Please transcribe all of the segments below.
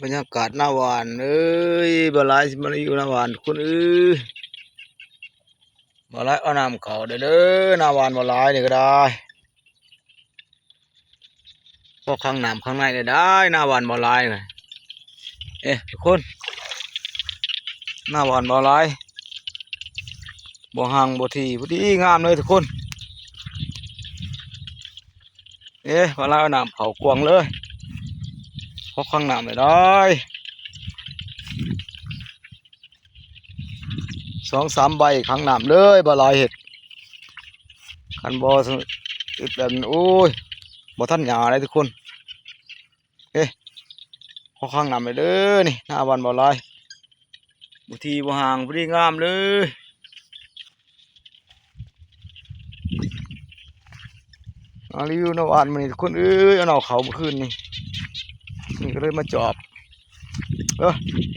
บรรยากาศหน้าหวานเอ้ยบลายมันอยู่หน้าหวานคุณบลายเอาน้ำเขาเด้อหน้าหวานบลายนี่ก็ได้พวกข้างน้ำข้างในเนี่ยได้หน้าหวานบลายเลยทุกคนหน้าหวานบลายบ่ห่างบ่ทีพอดีงามเลยทุกคนบลายเอาน้ำเขากวางเลยพวกข้างน้ำเนี่ยได้2-3 ใบข้างน้ำเลยบลายเห็ดคันบ่อึดแบบโอ้ยบ่ทันหยาเลยทุกคนพอข้างน้ำเลยเด้อนี่หน้าวันบ่ลายบางทีบ่ห่างพอดีงามเลยรีวิวหน้าวันมันนี่ทุกคนเอาหน่อเขาเมื่อคืนนี่ก็เลยมาจอบ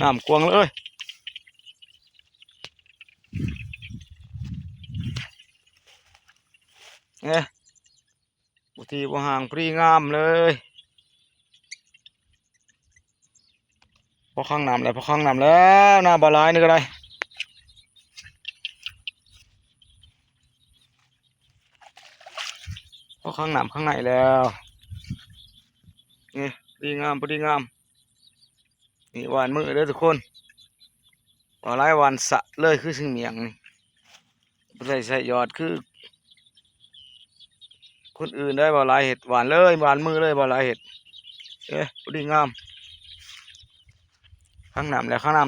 น้ำกวางเลยบางทีบ่ห่างพอดีงามเลยพอข้างน้ำแล้วหน้าบาลายนี่ก็ได้พอข้างน้ำข้างในแล้วพอดีงามนี่หวานมือเด้อทุกคนบาลายหวานสะเลยคือสิ่งเมียงนี่ใส่ยอดคือคนอื่นได้บาลายเห็ดหวานเลยหวานมือเลยบาลายเห็ดพอดีงามข้างน้ำแล้วข้างน้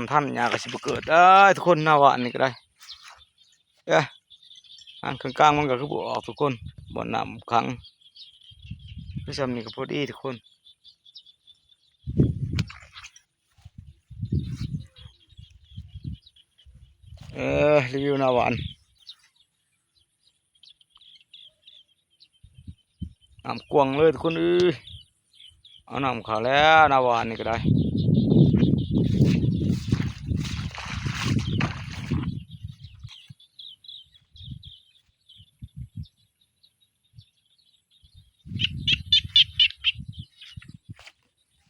ำท่านยากระสิบเกิดได้ทุกคนหน้าหวานนี่ก็ได้อันกลางมันก็คือบ่ออกทุกคนบ่อน้ำขังคือซ้ำนี่ก็พอดีทุกคนรีวิวหน้าหวานน้ำกวางเลยทุกคนเอาน้ำขาวแล้วหน้าหวานนี่ก็ได้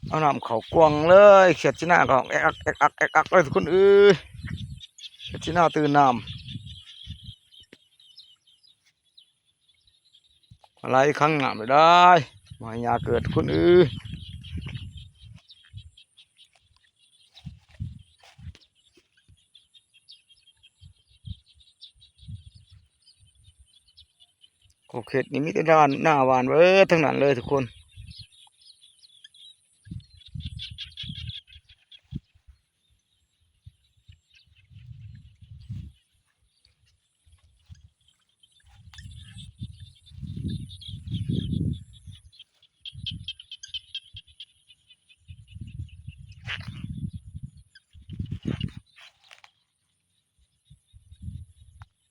เอาน้ำเขากวางเลยเขียดจีน่าก็แอกเลยทุกคนเขียดจีน่าตื่นน้ำอะไรครั้งน้ำไม่ได้มายาเกิดคนโอเคนี่มีแต่ด้านหน้าหวานเว้ยทั้งนั้นเลยทุกคน